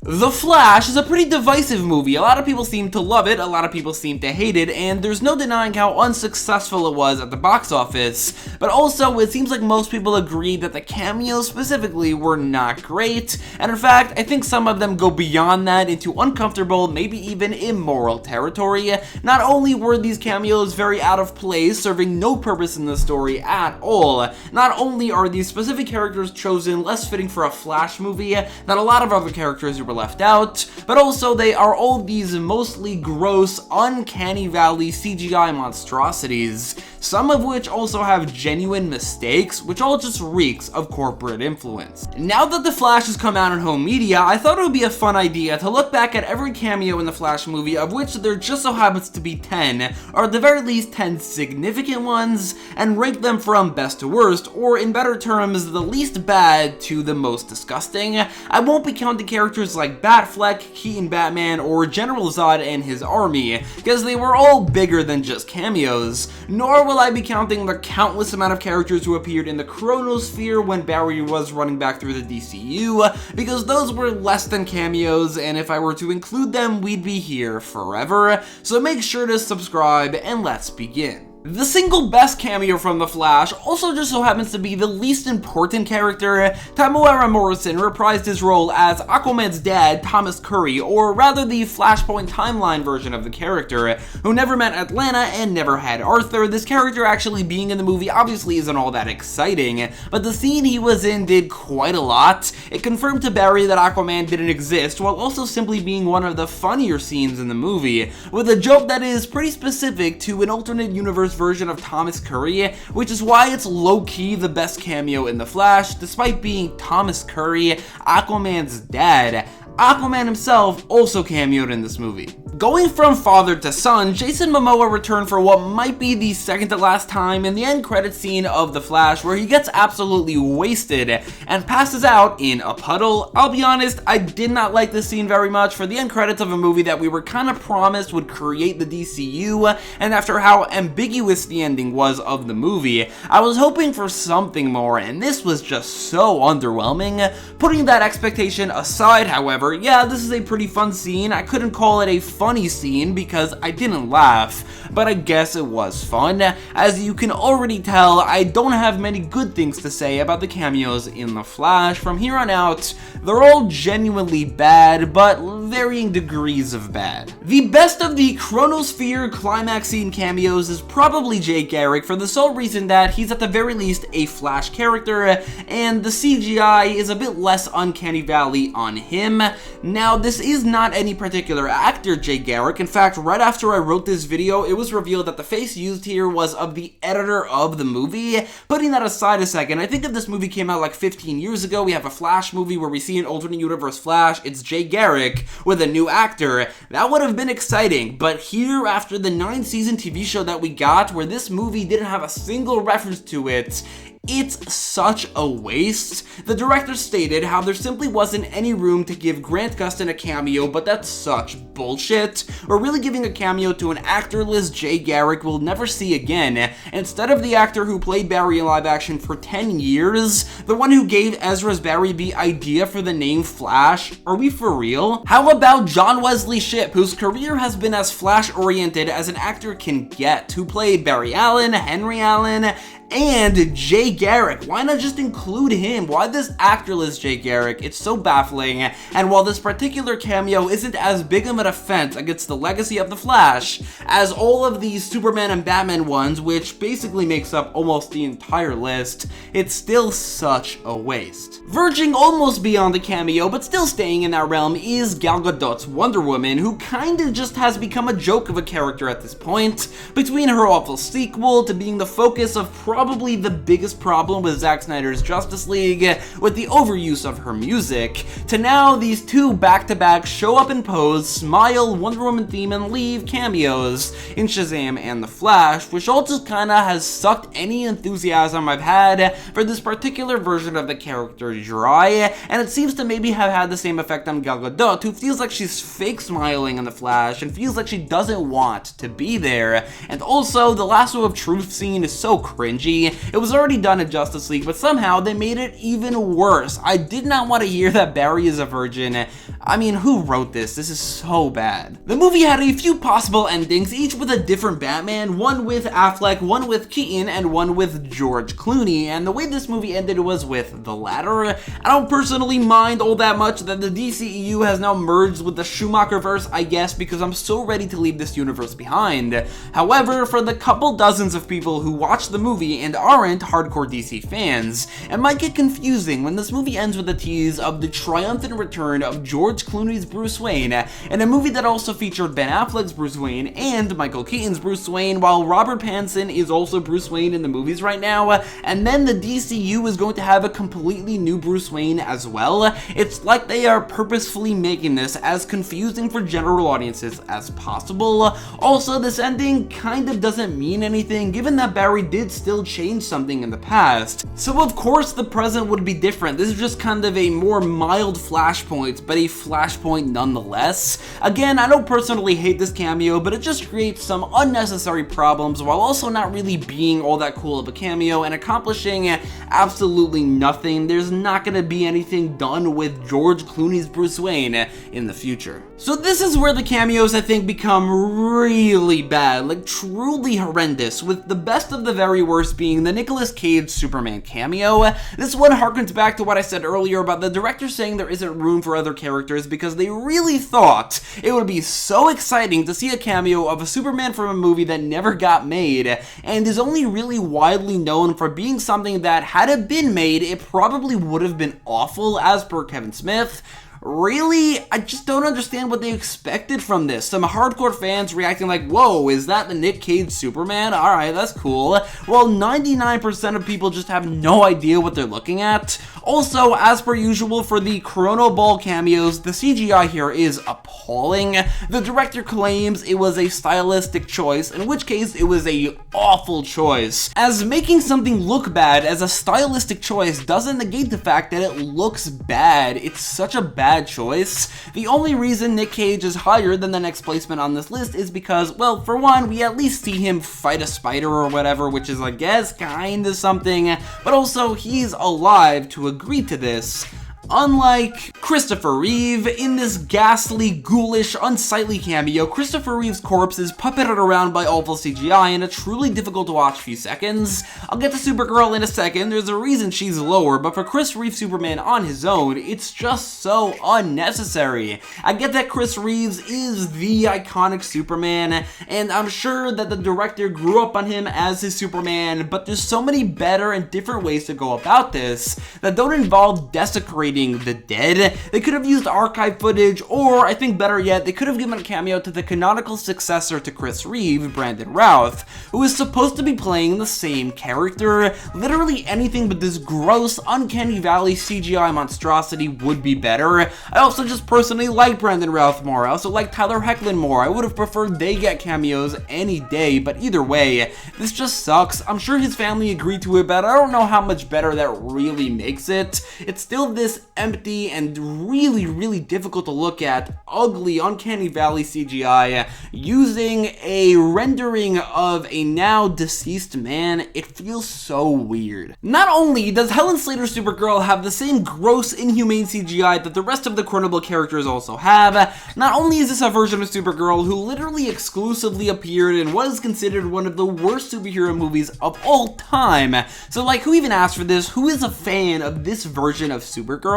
The Flash is a pretty divisive movie. A lot of people seem to love it, a lot of people seem to hate it, and there's no denying how unsuccessful it was at the box office. But also, it seems like most people agree that the cameos specifically were not great, and in fact, I think some of them go beyond that into uncomfortable, maybe even immoral territory. Not only were these cameos very out of place, serving no purpose in the story at all, not only are these specific characters chosen less fitting for a Flash movie than a lot of other characters who were left out, but also they are all these mostly gross, uncanny valley CGI monstrosities, some of which also have genuine mistakes, which all just reeks of corporate influence. Now that The Flash has come out on home media, I thought it would be a fun idea to look back at every cameo in the Flash movie, of which there just so happens to be 10, or at the very least 10 significant ones, and rank them from best to worst, or in better terms, the least bad to the most disgusting. I won't be counting characters like Batfleck, Keaton Batman, or General Zod and his army, because they were all bigger than just cameos, nor will I be counting the countless amount of characters who appeared in the Chronosphere when Barry was running back through the DCU, because those were less than cameos, and if I were to include them, we'd be here forever, so make sure to subscribe, and let's begin. The single best cameo from The Flash also just so happens to be the least important character. Temuera Morrison reprised his role as Aquaman's dad, Thomas Curry, or rather the Flashpoint timeline version of the character, who never met Atlanta and never had Arthur. This character actually being in the movie obviously isn't all that exciting, but the scene he was in did quite a lot. It confirmed to Barry that Aquaman didn't exist, while also simply being one of the funnier scenes in the movie, with a joke that is pretty specific to an alternate universe version of Thomas Curry, which is why it's low-key the best cameo in The Flash, despite being Thomas Curry, Aquaman's dad. Aquaman himself also cameoed in this movie. Going from father to son, Jason Momoa returned for what might be the second to last time in the end credit scene of The Flash, where he gets absolutely wasted and passes out in a puddle. I'll be honest, I did not like this scene very much for the end credits of a movie that we were kind of promised would create the DCU, and after how ambiguous the ending was of the movie, I was hoping for something more, and this was just so underwhelming. Putting that expectation aside, however, yeah, this is a pretty fun scene. I couldn't call it a funny scene because I didn't laugh, but I guess it was fun. As you can already tell, I don't have many good things to say about the cameos in The Flash. From here on out, they're all genuinely bad, but varying degrees of bad. The best of the Chronosphere climax scene cameos is probably Jay Garrick, for the sole reason that he's at the very least a Flash character, and the CGI is a bit less uncanny valley on him. Now, this is not any particular actor, Jay Garrick. In fact, right after I wrote this video, it was revealed that the face used here was of the editor of the movie. Putting that aside a second, I think if this movie came out like 15 years ago, we have a Flash movie where we see an alternate universe Flash, it's Jay Garrick with a new actor, that would have been exciting. But here, after the 9-season TV show that we got, where this movie didn't have a single reference to it, it's such a waste. The director stated how there simply wasn't any room to give Grant Gustin a cameo, but that's such bullshit. We're really giving a cameo to an actorless Jay Garrick we'll never see again, instead of the actor who played Barry in live action for 10 years, the one who gave Ezra's Barry the idea for the name Flash. Are we for real? How about John Wesley Shipp, whose career has been as Flash-oriented as an actor can get, who played Barry Allen, Henry Allen, and Jay Garrick? Why not just include him? Why this actorless Jay Garrick? It's so baffling. And while this particular cameo isn't as big of an offense against the legacy of The Flash as all of these Superman and Batman ones, which basically makes up almost the entire list, it's still such a waste. Verging almost beyond the cameo, but still staying in that realm, is Gal Gadot's Wonder Woman, who kinda just has become a joke of a character at this point. Between her awful sequel to being the focus of probably the biggest problem with Zack Snyder's Justice League, with the overuse of her music, to now these two back-to-back show up and pose, smile, Wonder Woman theme, and leave cameos in Shazam and The Flash, which all just kinda has sucked any enthusiasm I've had for this particular version of the character dry, and it seems to maybe have had the same effect on Gal Gadot, who feels like she's fake smiling in The Flash and feels like she doesn't want to be there. And also, the Lasso of Truth scene is so cringy. sketchy. It was already done in Justice League, but somehow they made it even worse. I did not want to hear that Barry is a virgin. I mean, who wrote this? This is so bad. The movie had a few possible endings, each with a different Batman, one with Affleck, one with Keaton, and one with George Clooney, and the way this movie ended was with the latter. I don't personally mind all that much that the DCEU has now merged with the Schumacherverse, I guess, because I'm so ready to leave this universe behind. However, for the couple dozens of people who watched the movie and aren't hardcore DC fans, it might get confusing when this movie ends with a tease of the triumphant return of George Clooney's Bruce Wayne in a movie that also featured Ben Affleck's Bruce Wayne and Michael Keaton's Bruce Wayne, while Robert Pattinson is also Bruce Wayne in the movies right now, and then the DCU is going to have a completely new Bruce Wayne as well. It's like they are purposefully making this as confusing for general audiences as possible. Also, this ending kind of doesn't mean anything given that Barry did still change something in the past. So of course the present would be different. This is just kind of a more mild flashpoint, but a flashpoint nonetheless. Again, I don't personally hate this cameo, but it just creates some unnecessary problems while also not really being all that cool of a cameo and accomplishing absolutely nothing. There's not going to be anything done with George Clooney's Bruce Wayne in the future. So this is where the cameos, I think, become really bad, like truly horrendous, with the best of the very worst being the Nicolas Cage Superman cameo. This one harkens back to what I said earlier about the director saying there isn't room for other characters because they really thought it would be so exciting to see a cameo of a Superman from a movie that never got made and is only really widely known for being something that, had it been made, it probably would have been awful, as per Kevin Smith. Really? I just don't understand what they expected from this. Some hardcore fans reacting like, whoa, is that the Nick Cage Superman? Alright, that's cool. Well, 99% of people just have no idea what they're looking at. Also, as per usual for the Chrono Ball cameos, the CGI here is appalling. The director claims it was a stylistic choice, in which case it was a awful choice, as making something look bad as a stylistic choice doesn't negate the fact that it looks bad. It's such a bad choice. The only reason Nick Cage is higher than the next placement on this list is because, well, for one, we at least see him fight a spider or whatever, which is, I guess, kinda something, but also he's alive to agree to this. Unlike Christopher Reeve, in this ghastly, ghoulish, unsightly cameo, Christopher Reeve's corpse is puppeted around by awful CGI in a truly difficult to watch few seconds. I'll get to Supergirl in a second, there's a reason she's lower, but for Chris Reeve Superman on his own, it's just so unnecessary. I get that Chris Reeves is the iconic Superman, and I'm sure that the director grew up on him as his Superman, but there's so many better and different ways to go about this that don't involve desecrating the dead. They could have used archive footage, or I think better yet, they could have given a cameo to the canonical successor to Chris Reeve, Brandon Routh, who is supposed to be playing the same character. Literally anything but this gross, uncanny valley CGI monstrosity would be better. I also just personally like Brandon Routh more. I also like Tyler Hoechlin more. I would have preferred they get cameos any day, but either way, this just sucks. I'm sure his family agreed to it, but I don't know how much better that really makes it. It's still this empty and really difficult to look at, ugly, uncanny valley CGI using a rendering of a now deceased man. It feels so weird. Not only does Helen Slater's Supergirl have the same gross, inhumane CGI that the rest of the Chronable characters also have, not only is this a version of Supergirl who literally exclusively appeared in what is considered one of the worst superhero movies of all time. So like, who even asked for this? Who is a fan of this version of Supergirl?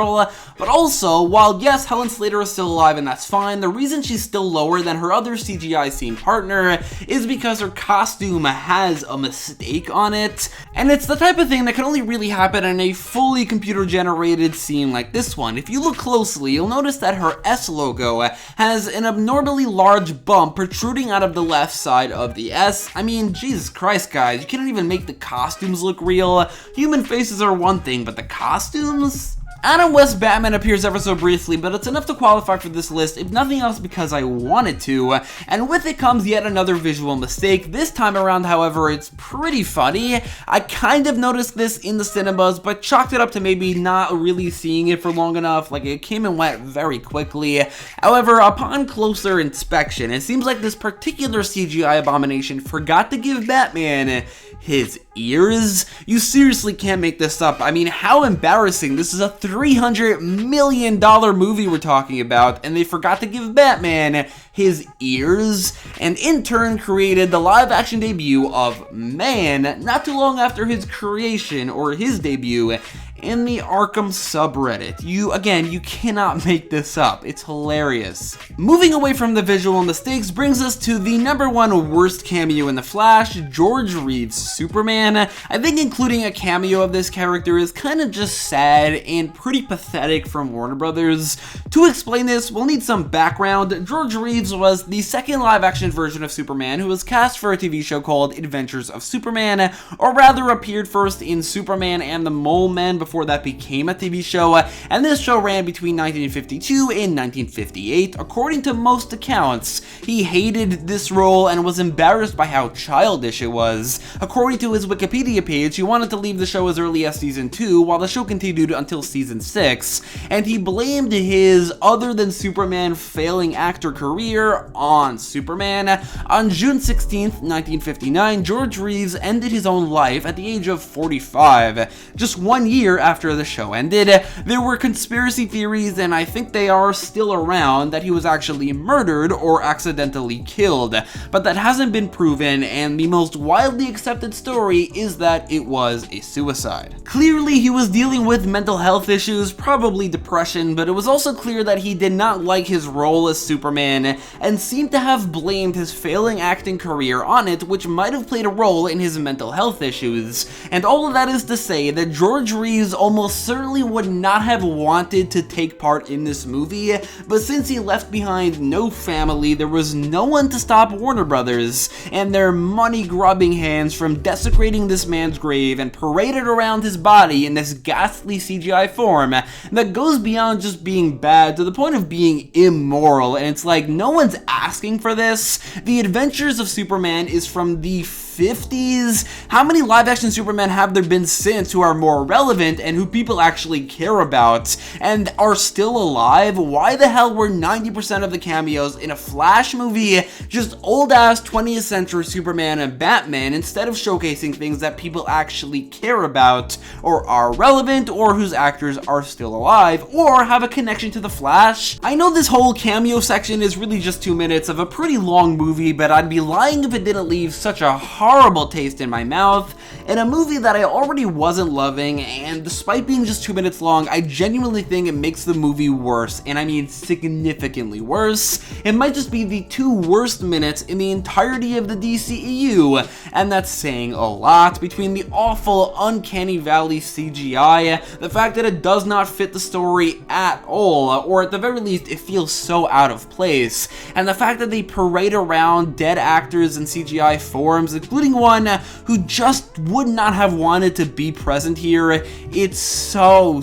But also, while yes, Helen Slater is still alive and that's fine, the reason she's still lower than her other CGI scene partner is because her costume has a mistake on it, and it's the type of thing that can only really happen in a fully computer generated scene like this one. If you look closely, you'll notice that her S logo has an abnormally large bump protruding out of the left side of the S. I mean, Jesus Christ guys, you can't even make the costumes look real. Human faces are one thing, but the costumes? Adam West's Batman appears ever so briefly, but it's enough to qualify for this list, if nothing else because I wanted to, and with it comes yet another visual mistake. This time around, however, it's pretty funny. I kind of noticed this in the cinemas, but chalked it up to maybe not really seeing it for long enough, like it came and went very quickly. However, upon closer inspection, it seems like this particular CGI abomination forgot to give Batman His ears? You seriously can't make this up. I mean, how embarrassing. This is a $300 million movie we're talking about, and they forgot to give Batman his ears, and in turn created the live-action debut of Man not too long after his creation, or his debut, in the Arkham subreddit. You cannot make this up. It's hilarious. Moving away from the visual mistakes brings us to the #1 worst cameo in The Flash, George Reeves' Superman. I think including a cameo of this character is kind of just sad and pretty pathetic from Warner Brothers. To explain this, we'll need some background. George Reeves was the second live-action version of Superman who was cast for a TV show called Adventures of Superman, or rather appeared first in Superman and the Mole Men before that became a TV show, and this show ran between 1952 and 1958. According to most accounts, he hated this role and was embarrassed by how childish it was. According to his Wikipedia page, he wanted to leave the show as early as season 2, while the show continued until season 6, and he blamed his other than Superman failing actor career on Superman. On June 16th, 1959, George Reeves ended his own life at the age of 45, just 1 year after the show ended. There were conspiracy theories, and I think they are still around, that he was actually murdered or accidentally killed, but that hasn't been proven, and the most widely accepted story is that it was a suicide. Clearly, he was dealing with mental health issues, probably depression, but it was also clear that he did not like his role as Superman, and seemed to have blamed his failing acting career on it, which might have played a role in his mental health issues. And all of that is to say that George Reeves almost certainly would not have wanted to take part in this movie, but since he left behind no family, there was no one to stop Warner Brothers and their money-grubbing hands from desecrating this man's grave and paraded around his body in this ghastly CGI form that goes beyond just being bad to the point of being immoral, and it's like, no one's asking for this. The Adventures of Superman is from the 50s. How many live-action Superman have there been since who are more relevant and who people actually care about and are still alive? Why the hell were 90% of the cameos in a Flash movie just old-ass 20th century Superman and Batman instead of showcasing things that people actually care about or are relevant or whose actors are still alive or have a connection to the Flash? I know this whole cameo section is really just 2 minutes of a pretty long movie, but I'd be lying if it didn't leave such a horrible taste in my mouth in a movie that I already wasn't loving, and despite being just 2 minutes long, I genuinely think it makes the movie worse, and I mean significantly worse. It might just be the 2 worst minutes in the entirety of the DCEU, and that's saying a lot. Between the awful Uncanny Valley CGI, the fact that it does not fit the story at all, or at the very least it feels so out of place, and the fact that they parade around dead actors in CGI forms, including one who just would not have wanted to be present here. It's so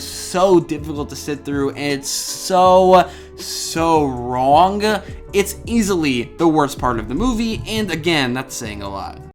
difficult to sit through, and it's so wrong. It's easily the worst part of the movie, and again, that's saying a lot.